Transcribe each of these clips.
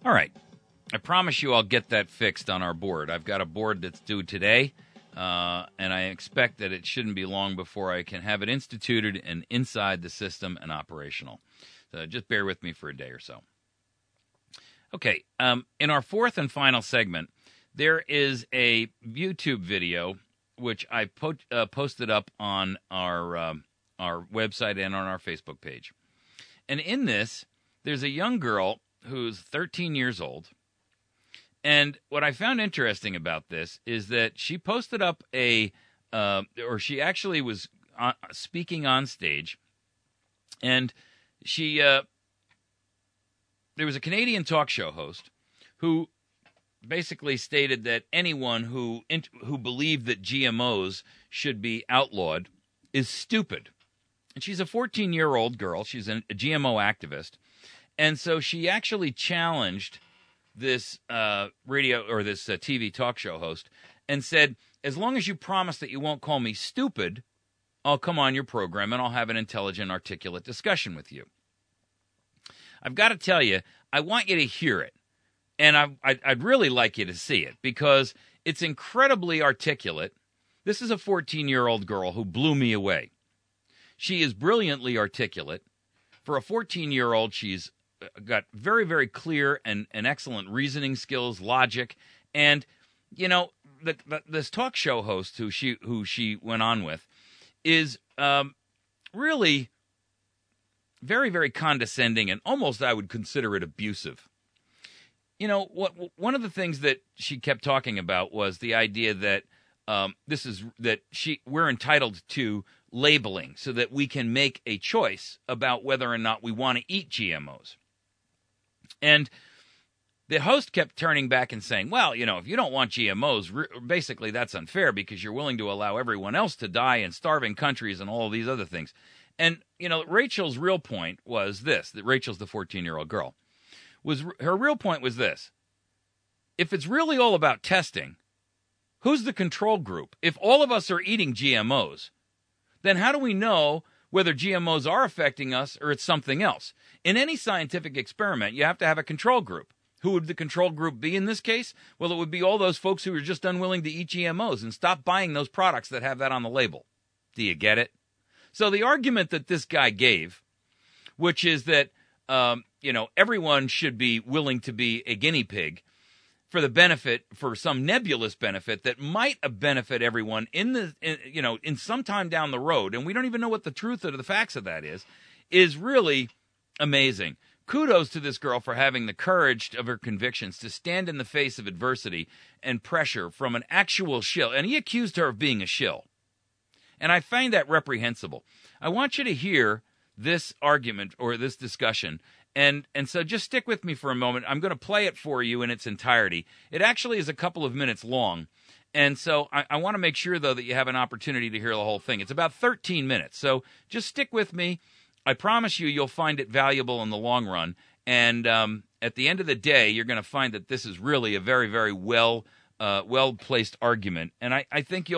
All right. I promise you I'll get that fixed on our board. I've got a board that's due today, and I expect that it shouldn't be long before I can have it instituted and inside the system and operational. So just bear with me for a day or so. Okay, in our fourth and final segment, there is a YouTube video which I posted up on our website and on our Facebook page. And in this, there's a young girl who's 13 years old. And what I found interesting about this is that she posted up or she actually was speaking on stage, and she there was a Canadian talk show host who basically stated that anyone who believed that GMOs should be outlawed is stupid. And she's a 14-year-old girl. She's a GMO activist. And so she actually challenged this radio or this TV talk show host and said, as long as you promise that you won't call me stupid, I'll come on your program and I'll have an intelligent, articulate discussion with you. I've got to tell you, I want you to hear it. And I'd really like you to see it because it's incredibly articulate. This is a 14-year-old girl who blew me away. She is brilliantly articulate. For a 14-year-old, she's got very, very clear and excellent reasoning skills, logic. And, you know, this talk show host who she went on with is really very, very condescending and almost I would consider it abusive. You know, one of the things that she kept talking about was the idea that we're entitled to labeling so that we can make a choice about whether or not we want to eat GMOs. And the host kept turning back and saying, well, you know, if you don't want GMOs, basically that's unfair because you're willing to allow everyone else to die in starving countries and all of these other things. And, you know, Rachel's real point was this, that Rachel's the 14-year-old girl. Her real point was this. If it's really all about testing, who's the control group? If all of us are eating GMOs, then how do we know whether GMOs are affecting us or it's something else? In any scientific experiment, you have to have a control group. Who would the control group be in this case? Well, it would be all those folks who are just unwilling to eat GMOs and stop buying those products that have that on the label. Do you get it? So the argument that this guy gave, which is that everyone should be willing to be a guinea pig for some nebulous benefit that might benefit everyone in some time down the road, and we don't even know what the truth of the facts of that is really amazing. Kudos to this girl for having the courage of her convictions to stand in the face of adversity and pressure from an actual shill. And he accused her of being a shill. And I find that reprehensible. I want you to hear this argument or this discussion. And so just stick with me for a moment. I'm going to play it for you in its entirety. It actually is a couple of minutes long. And so I want to make sure, though, that you have an opportunity to hear the whole thing. It's about 13 minutes. So just stick with me. I promise you'll find it valuable in the long run. And at the end of the day, you're going to find that this is really a very, very well-placed argument. And I think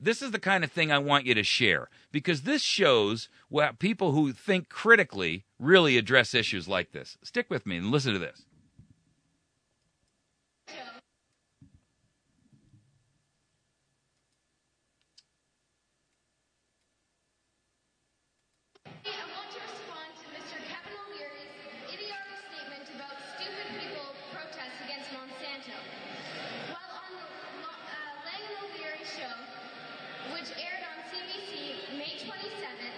this is the kind of thing I want you to share, because this shows what people who think critically really address issues like this. Stick with me and listen to this. Which aired on CBC May 27th,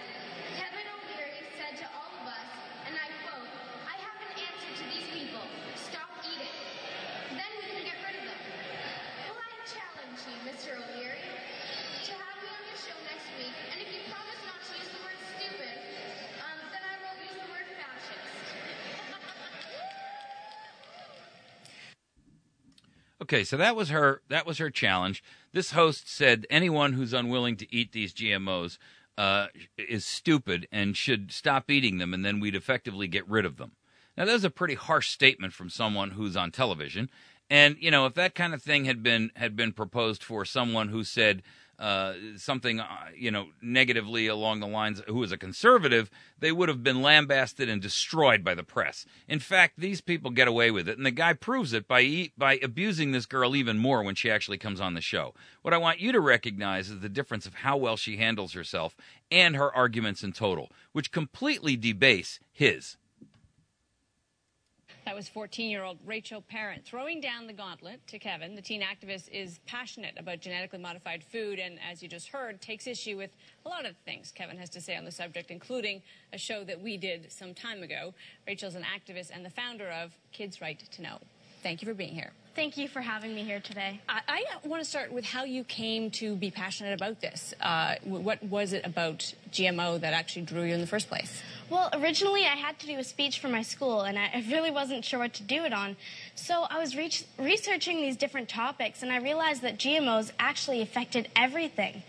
Kevin O'Leary said to all of us, and I quote, "I have an answer to these people. Stop eating. Then we can get rid of them." Well, I challenge you, Mr. O'Leary, to have me on your show next week, and if you promise not to use the word stupid, then I won't use the word fascist. Okay, so that was her challenge. This host said anyone who's unwilling to eat these GMOs is stupid and should stop eating them, and then we'd effectively get rid of them. Now, that was a pretty harsh statement from someone who's on television. And, if that kind of thing had been proposed for someone who said something, negatively along the lines, who is a conservative, they would have been lambasted and destroyed by the press. In fact, these people get away with it, and the guy proves it by abusing this girl even more when she actually comes on the show. What I want you to recognize is the difference of how well she handles herself and her arguments in total, which completely debase his. That was 14-year-old Rachel Parent throwing down the gauntlet to Kevin. The teen activist is passionate about genetically modified food and, as you just heard, takes issue with a lot of things Kevin has to say on the subject, including a show that we did some time ago. Rachel's an activist and the founder of Kids' Right to Know. Thank you for being here. Thank you for having me here today. I want to start with how you came to be passionate about this. What was it about GMO that actually drew you in the first place? Well, originally I had to do a speech for my school, and I really wasn't sure what to do it on. So I was researching these different topics, and I realized that GMOs actually affected everything.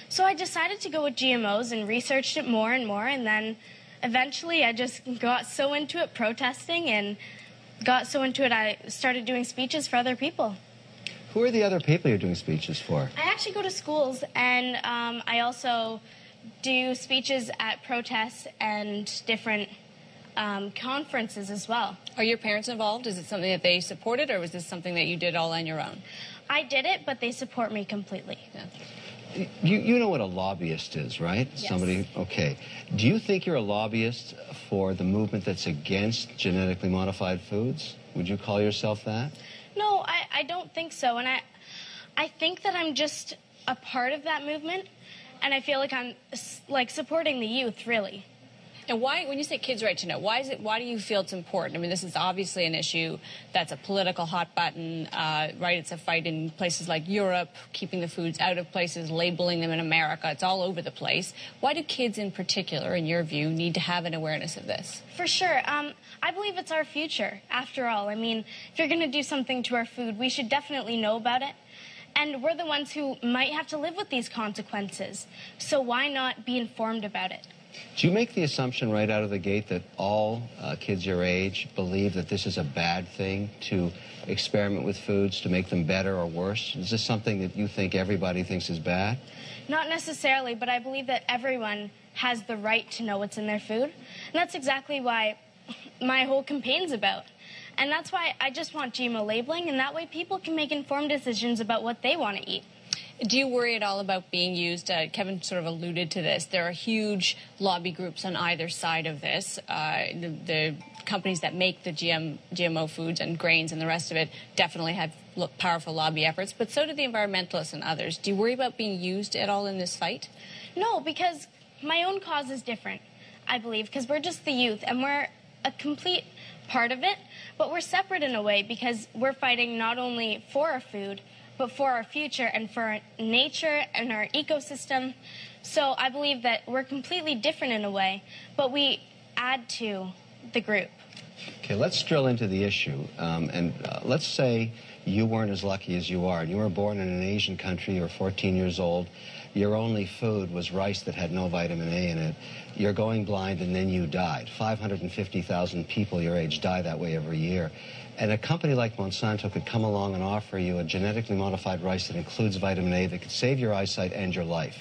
So I decided to go with GMOs and researched it more and more, and then eventually I just got so into it protesting and got so into it I started doing speeches for other people. Who are the other people you're doing speeches for? I actually go to schools, and I also do speeches at protests and different conferences as well. Are your parents involved? Is it something that they supported, or was this something that you did all on your own? I did it, but they support me completely. Yeah. You know what a lobbyist is, right? Yes. Somebody, okay. Do you think you're a lobbyist for the movement that's against genetically modified foods? Would you call yourself that? No, I don't think so. And I think that I'm just a part of that movement, and I feel like I'm supporting the youth, really. And why, when you say Kids' Right to Know, why do you feel it's important? I mean, this is obviously an issue that's a political hot button, right? It's a fight in places like Europe, keeping the foods out of places, labeling them in America. It's all over the place. Why do kids in particular, in your view, need to have an awareness of this? For sure. I believe it's our future, after all. I mean, if you're going to do something to our food, we should definitely know about it. And we're the ones who might have to live with these consequences. So why not be informed about it? Do you make the assumption right out of the gate that all kids your age believe that this is a bad thing to experiment with foods to make them better or worse? Is this something that you think everybody thinks is bad? Not necessarily, but I believe that everyone has the right to know what's in their food. And that's exactly why my whole campaign's about. And that's why I just want GMO labeling, and that way people can make informed decisions about what they want to eat. Do you worry at all about being used? Kevin sort of alluded to this. There are huge lobby groups on either side of this. The companies that make the GMO foods and grains and the rest of it definitely have powerful lobby efforts, but so do the environmentalists and others. Do you worry about being used at all in this fight? No, because my own cause is different, I believe, because we're just the youth, and we're a complete part of it, but we're separate in a way because we're fighting not only for our food, but for our future and for our nature and our ecosystem. So I believe that we're completely different in a way, but we add to the group. Okay, let's drill into the issue. Let's say you weren't as lucky as you are, and you were born in an Asian country, you're 14 years old, your only food was rice that had no vitamin A in it, you're going blind, and then you died. 550,000 people your age die that way every year. And a company like Monsanto could come along and offer you a genetically modified rice that includes vitamin A that could save your eyesight and your life.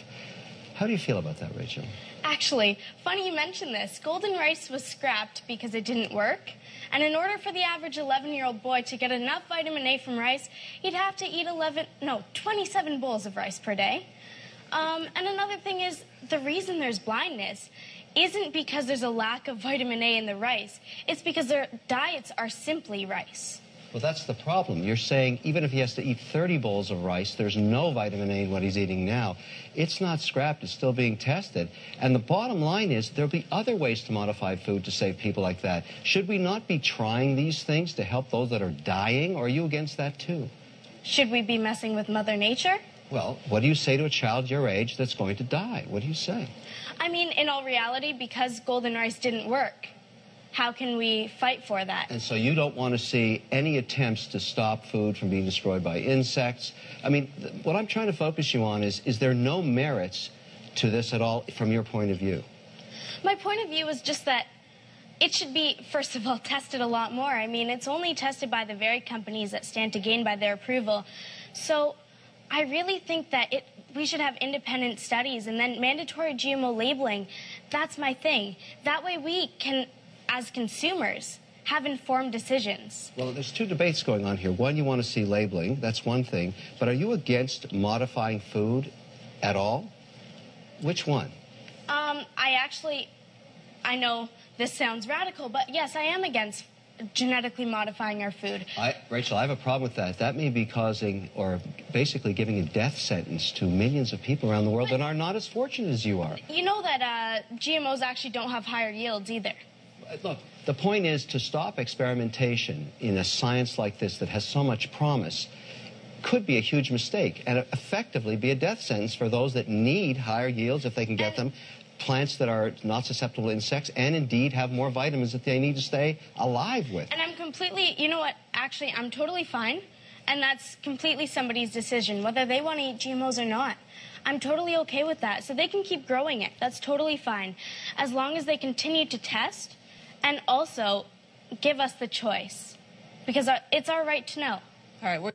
How do you feel about that, Rachel? Actually, funny you mention this. Golden rice was scrapped because it didn't work. And in order for the average 11-year-old boy to get enough vitamin A from rice, he'd have to eat 27 bowls of rice per day. And another thing is, the reason there's blindness isn't because there's a lack of vitamin A in the rice. It's because their diets are simply rice. Well, that's the problem. You're saying even if he has to eat 30 bowls of rice, there's no vitamin A in what he's eating now. It's not scrapped. It's still being tested. And the bottom line is there'll be other ways to modify food to save people like that. Should we not be trying these things to help those that are dying, or are you against that too? Should we be messing with Mother Nature? Well, what do you say to a child your age that's going to die? What do you say? I mean, in all reality, because golden rice didn't work, how can we fight for that? And so you don't want to see any attempts to stop food from being destroyed by insects. I mean, what I'm trying to focus you on is there no merits to this at all from your point of view? My point of view is just that it should be, first of all, tested a lot more. I mean, it's only tested by the very companies that stand to gain by their approval. So I really think that we should have independent studies and then mandatory GMO labeling. That's my thing. That way we can, as consumers, have informed decisions. Well, there's two debates going on here. One, you want to see labeling. That's one thing. But are you against modifying food at all? Which one? I know this sounds radical, but yes, I am against genetically modifying our food. Rachel, I have a problem with that. That may be causing, or basically giving a death sentence to millions of people around the world that are not as fortunate as you are. You know that GMOs actually don't have higher yields either. Look, the point is to stop experimentation in a science like this that has so much promise could be a huge mistake and effectively be a death sentence for those that need higher yields if they can get them, plants that are not susceptible to insects, and indeed have more vitamins that they need to stay alive with. And I'm completely, you know what, actually, I'm totally fine, and that's completely somebody's decision, whether they want to eat GMOs or not. I'm totally okay with that, so they can keep growing it. That's totally fine, as long as they continue to test and also give us the choice, because it's our right to know. All right,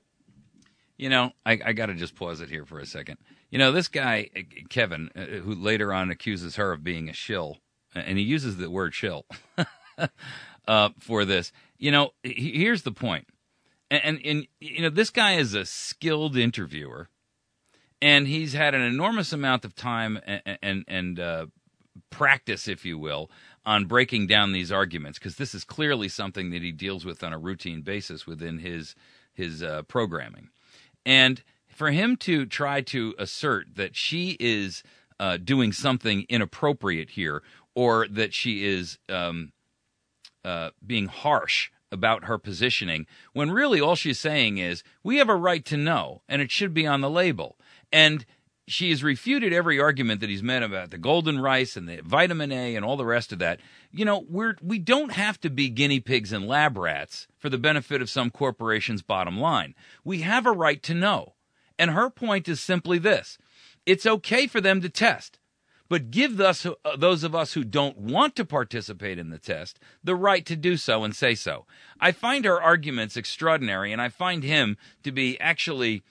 You know, I got to just pause it here for a second. You know, this guy, Kevin, who later on accuses her of being a shill, and he uses the word shill for this. You know, here's the point. And you know, this guy is a skilled interviewer, and he's had an enormous amount of time and practice, if you will, on breaking down these arguments, because this is clearly something that he deals with on a routine basis within his programming. And for him to try to assert that she is doing something inappropriate here, or that she is being harsh about her positioning, when really all she's saying is, we have a right to know, and it should be on the label. And she has refuted every argument that he's made about the golden rice and the vitamin A and all the rest of that. You know, we don't have to be guinea pigs and lab rats for the benefit of some corporation's bottom line. We have a right to know. And her point is simply this. It's okay for them to test, but give those of us who don't want to participate in the test the right to do so and say so. I find her arguments extraordinary, and I find him to be actually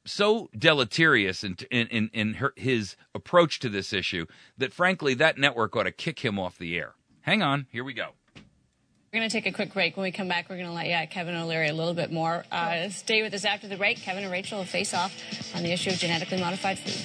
so deleterious in his approach to this issue that, frankly, that network ought to kick him off the air. Hang on. Here we go. We're going to take a quick break. When we come back, we're going to let Kevin O'Leary a little bit more. Stay with us after the break. Kevin and Rachel will face off on the issue of genetically modified food.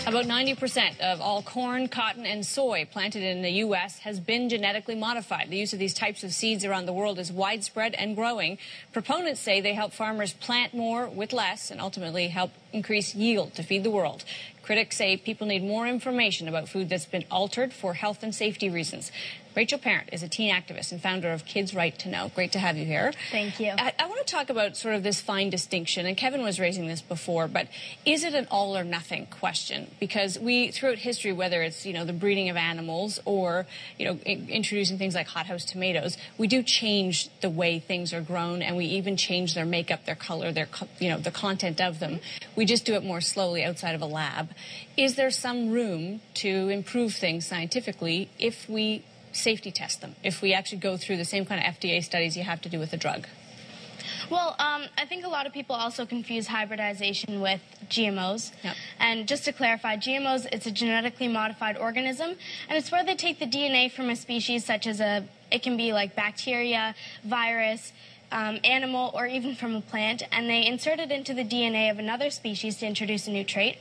About 90% of all corn, cotton, and soy planted in the U.S. has been genetically modified. The use of these types of seeds around the world is widespread and growing. Proponents say they help farmers plant more with less and ultimately help increase yield to feed the world. Critics say people need more information about food that's been altered for health and safety reasons. Rachel Parent is a teen activist and founder of Kids Right to Know. Great to have you here. Thank you. I want to talk about sort of this fine distinction, and Kevin was raising this before, but is it an all or nothing question? Because we, throughout history, whether it's, you know, the breeding of animals or, you know, introducing things like hothouse tomatoes, we do change the way things are grown, and we even change their makeup, their color, their, you know, the content of them. We just do it more slowly outside of a lab. Is there some room to improve things scientifically if we safety test them, if we actually go through the same kind of FDA studies you have to do with a drug? Well, I think a lot of people also confuse hybridization with GMOs. Yep. And just to clarify, GMOs, it's a genetically modified organism, and it's where they take the DNA from a species such as it can be like bacteria, virus, animal, or even from a plant, and they insert it into the DNA of another species to introduce a new trait.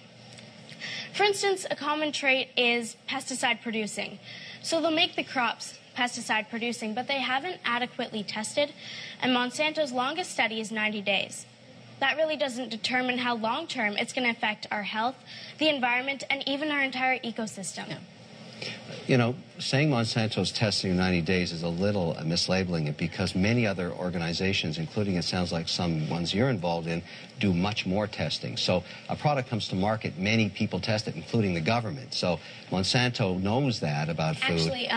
For instance, a common trait is pesticide producing. So they'll make the crops pesticide producing, but they haven't adequately tested, and Monsanto's longest study is 90 days. That really doesn't determine how long-term it's going to affect our health, the environment, and even our entire ecosystem. Yeah. You know, saying Monsanto's testing in 90 days is a little mislabeling it, because many other organizations, including it sounds like some ones you're involved in, do much more testing. So a product comes to market, many people test it, including the government. So Monsanto knows that about food. Actually,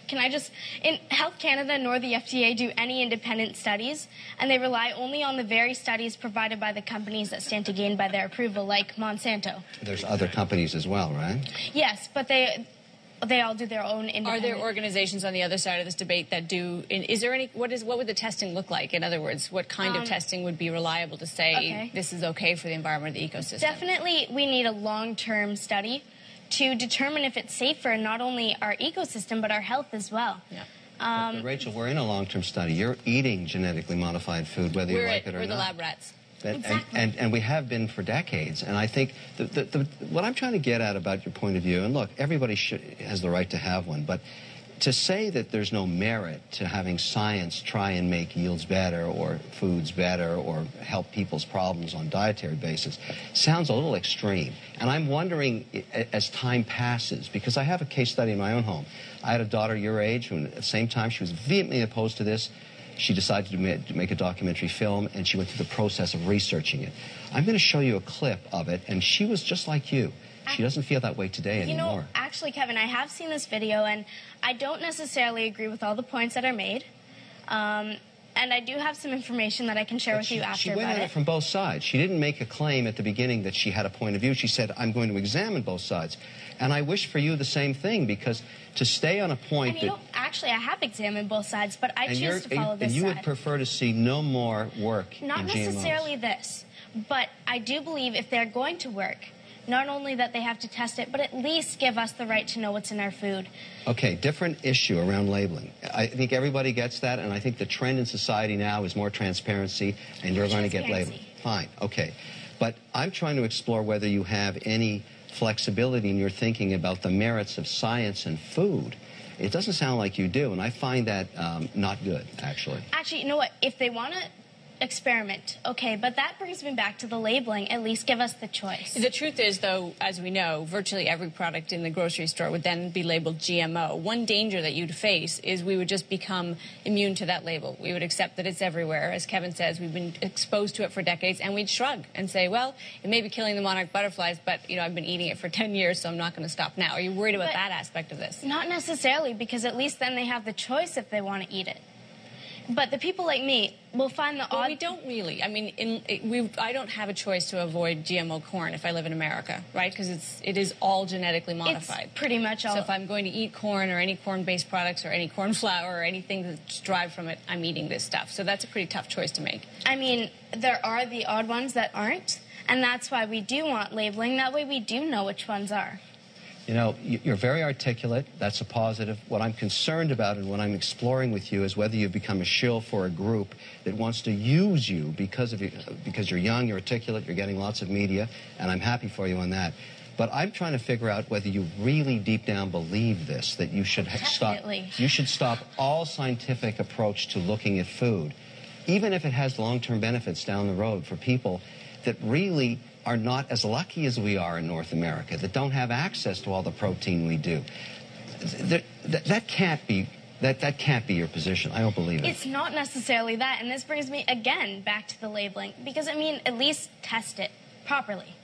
can I just, in Health Canada nor the FDA do any independent studies, and they rely only on the very studies provided by the companies that stand to gain by their approval, like Monsanto. There's other companies as well, right? Yes, but they all do their own independent. Are there organizations on the other side of this debate that do? Is there any? What would the testing look like? In other words, what kind of testing would be reliable to say this is okay for the environment or the ecosystem? Definitely, we need a long-term study to determine if it's safe for not only our ecosystem but our health as well. Yeah. But Rachel, we're in a long-term study. You're eating genetically modified food, whether you like it or not. We're the lab rats. Exactly. And we have been for decades. And I think what I'm trying to get at about your point of view, and look, everybody has the right to have one, but to say that there's no merit to having science try and make yields better or foods better or help people's problems on a dietary basis sounds a little extreme. And I'm wondering, as time passes, because I have a case study in my own home. I had a daughter your age who, at the same time, she was vehemently opposed to this. She decided to make a documentary film, and she went through the process of researching it. I'm going to show you a clip of it, and she was just like you. She doesn't feel that way today anymore. You know, actually, Kevin, I have seen this video, and I don't necessarily agree with all the points that are made. And I do have some information that I can share with you after she went about at it from both sides. She didn't make a claim at the beginning that she had a point of view. She said, I'm going to examine both sides. And I wish for you the same thing, because to stay on a point and you know, actually, I have examined both sides, but I choose to follow this side. And you would side. prefer to see no more work Not in GMOs. necessarily this, but I do believe if they're going to work, not only that they have to test it, but at least give us the right to know what's in our food. Okay, different issue around labeling. I think everybody gets that, and I think the trend in society now is more transparency, and you're going to get labeled. Fine, okay. But I'm trying to explore whether you have any flexibility in your thinking about the merits of science and food. It doesn't sound like you do, and I find that not good, actually. Actually, you know what? If they want to experiment, okay, but that brings me back to the labeling. At least give us the choice. The truth is, though, as we know, virtually every product in the grocery store would then be labeled GMO. One danger that you'd face is we would just become immune to that label. We would accept that it's everywhere. As Kevin says, we've been exposed to it for decades, and we'd shrug and say, well, it may be killing the monarch butterflies, but, you know, I've been eating it for 10 years, so I'm not going to stop now. Are you worried about that aspect of this? Not necessarily, because at least then they have the choice if they want to eat it. But the people like me will find the odd... Well, we don't really. I mean, I don't have a choice to avoid GMO corn if I live in America, right? Because it is all genetically modified. It's pretty much all... So if I'm going to eat corn or any corn-based products or any corn flour or anything that's derived from it, I'm eating this stuff. So that's a pretty tough choice to make. I mean, there are the odd ones that aren't, and that's why we do want labeling. That way we do know which ones are. You know, you're very articulate. That's a positive. What I'm concerned about and what I'm exploring with you is whether you've become a shill for a group that wants to use you because you're young, you're articulate, you're getting lots of media, and I'm happy for you on that. But I'm trying to figure out whether you really deep down believe this, that you should stop all scientific approach to looking at food, even if it has long-term benefits down the road for people that really are not as lucky as we are in North America, that don't have access to all the protein we do. That can't be your position. I don't believe it. It's not necessarily that, and this brings me again back to the labeling, because I mean, at least test it properly,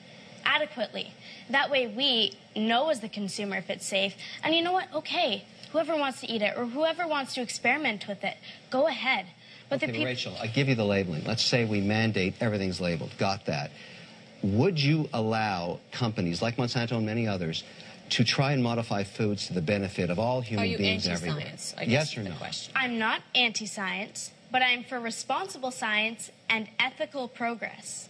adequately. That way we know as the consumer if it's safe. And you know what? Okay, whoever wants to eat it or whoever wants to experiment with it, go ahead. But okay, Rachel, I give you the labeling. Let's say we mandate everything's labeled. Got that. Would you allow companies like Monsanto and many others to try and modify foods to the benefit of all human beings everywhere? Are you anti-science? Yes or no? I'm not anti-science, but I'm for responsible science and ethical progress.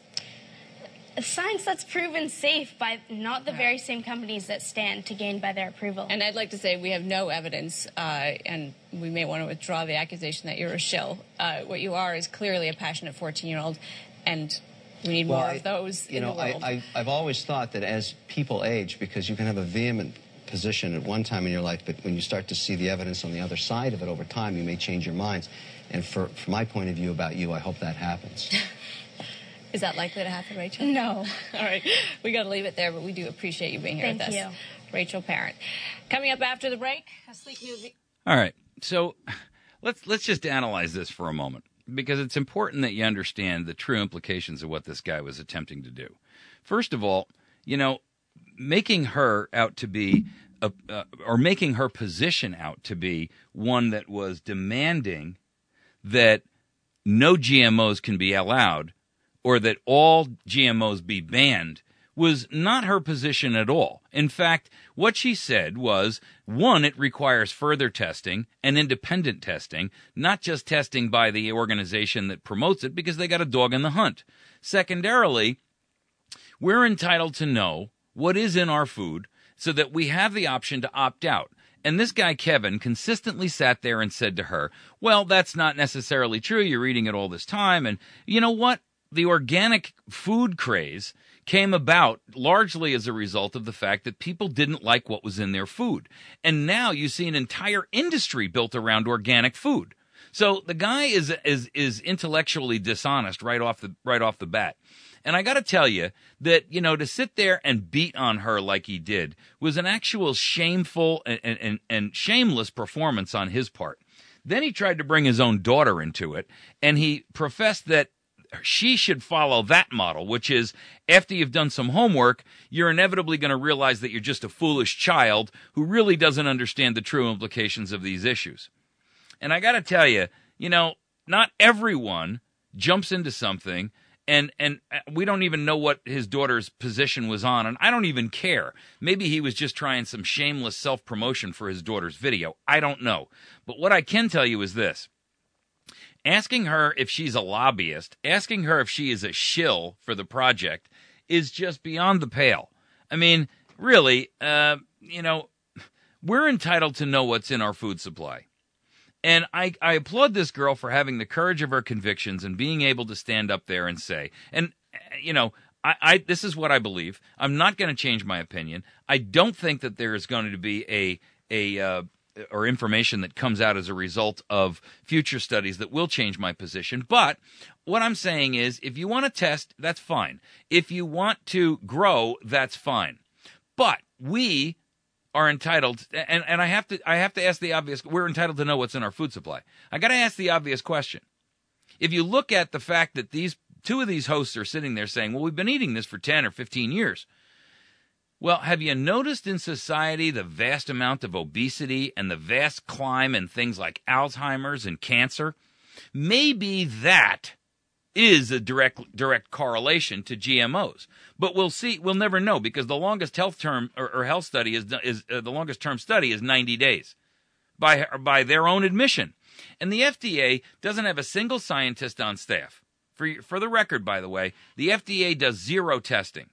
Science that's proven safe by not the very same companies that stand to gain by their approval. And I'd like to say we have no evidence, and we may want to withdraw the accusation that you're a shill. What you are is clearly a passionate 14-year-old, and we need more of those in the world. I've always thought that as people age, because you can have a vehement position at one time in your life, but when you start to see the evidence on the other side of it over time, you may change your minds. And from my point of view about you, I hope that happens. Is that likely to happen, Rachel? No. All right. We got to leave it there, but we do appreciate you being here with us. Thank you. Rachel Parent. Coming up after the break, a sleek new... All right. So let's just analyze this for a moment, because it's important that you understand the true implications of what this guy was attempting to do. First of all, making her out to be, or making her position out to be one that was demanding that no GMOs can be allowed, or that all GMOs be banned, was not her position at all. In fact, what she said was, one, it requires further testing and independent testing, not just testing by the organization that promotes it, because they got a dog in the hunt. Secondarily, we're entitled to know what is in our food so that we have the option to opt out. And this guy, Kevin, consistently sat there and said to her, well, that's not necessarily true. You're eating it all this time. And you know what? The organic food craze came about largely as a result of the fact that people didn't like what was in their food. And now you see an entire industry built around organic food. So the guy is intellectually dishonest right off the bat. And I got to tell you that, to sit there and beat on her like he did was an actual shameful and shameless performance on his part. Then he tried to bring his own daughter into it, and he professed that she should follow that model, which is after you've done some homework, you're inevitably going to realize that you're just a foolish child who really doesn't understand the true implications of these issues. And I got to tell you, not everyone jumps into something, and we don't even know what his daughter's position was on, and I don't even care. Maybe he was just trying some shameless self-promotion for his daughter's video. I don't know. But what I can tell you is this. Asking her if she's a lobbyist, asking her if she is a shill for the project is just beyond the pale. I mean, really, we're entitled to know what's in our food supply. And I applaud this girl for having the courage of her convictions and being able to stand up there and say, and, this is what I believe. I'm not going to change my opinion. I don't think that there is going to be or information that comes out as a result of future studies that will change my position. But what I'm saying is, if you want to test, that's fine. If you want to grow, that's fine. But we are entitled, and I have to ask the obvious, we're entitled to know what's in our food supply. I got to ask the obvious question. If you look at the fact that two of these hosts are sitting there saying, well, we've been eating this for 10 or 15 years. Well, have you noticed in society the vast amount of obesity and the vast climb in things like Alzheimer's and cancer? Maybe that is a direct correlation to GMOs. But we'll see. We'll never know, because the longest health term or health study the longest term study is 90 days by their own admission. And the FDA doesn't have a single scientist on staff. For the record, by the way, the FDA does zero testing.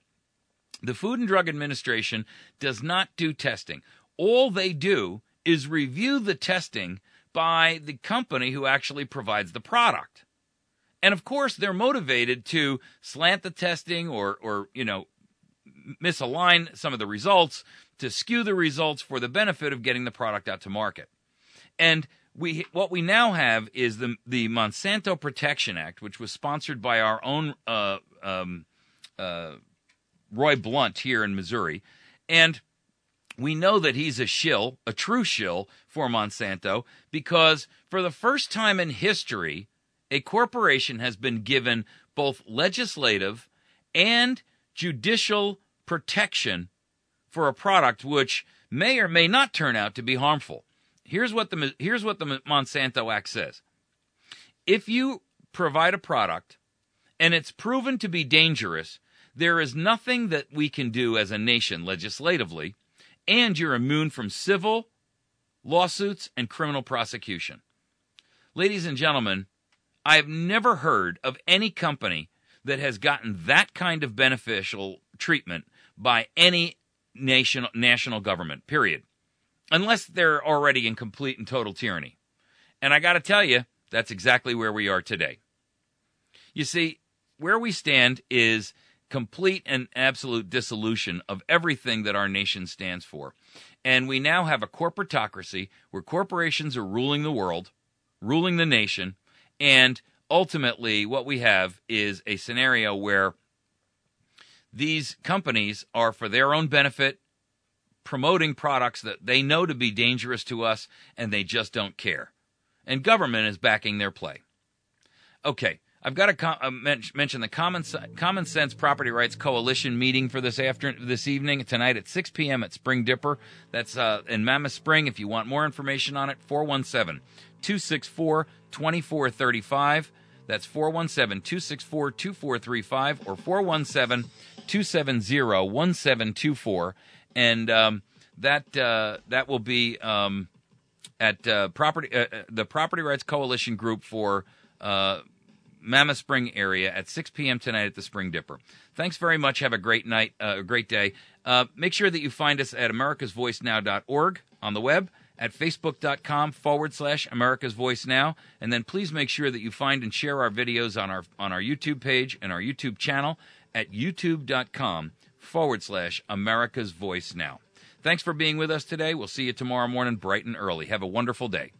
The Food and Drug Administration does not do testing. All they do is review the testing by the company who actually provides the product. And of course, they're motivated to slant the testing or misalign some of the results to skew the results for the benefit of getting the product out to market. And what we now have is the Monsanto Protection Act, which was sponsored by our own Roy Blunt here in Missouri, and we know that he's a true shill for Monsanto, because for the first time in history, a corporation has been given both legislative and judicial protection for a product which may or may not turn out to be harmful. Here's what the Monsanto Act says. If you provide a product and it's proven to be dangerous, there is nothing that we can do as a nation legislatively, and you're immune from civil lawsuits and criminal prosecution. Ladies and gentlemen, I have never heard of any company that has gotten that kind of beneficial treatment by any national government, period, unless they're already in complete and total tyranny. And I got to tell you, that's exactly where we are today. You see, where we stand is complete and absolute dissolution of everything that our nation stands for. And we now have a corporatocracy where corporations are ruling the world, ruling the nation, and ultimately what we have is a scenario where these companies are, for their own benefit, promoting products that they know to be dangerous to us, and they just don't care. And government is backing their play. Okay, I've got to mention the Common Sense Property Rights Coalition meeting for this evening, tonight at 6 p.m. at Spring Dipper. That's in Mammoth Spring. If you want more information on it, 417-264-2435. That's 417-264-2435 or 417-270-1724. And that will be at the Property Rights Coalition group for Mammoth Spring area at 6 p.m. tonight at the Spring Dipper. Thanks very much. Have a great night, a great day. Make sure that you find us at americasvoicenow.org on the web, at facebook.com/americasvoicenow, and then please make sure that you find and share our videos on our YouTube page and our YouTube channel at youtube.com/americasvoicenow. Thanks for being with us today. We'll see you tomorrow morning bright and early. Have a wonderful day.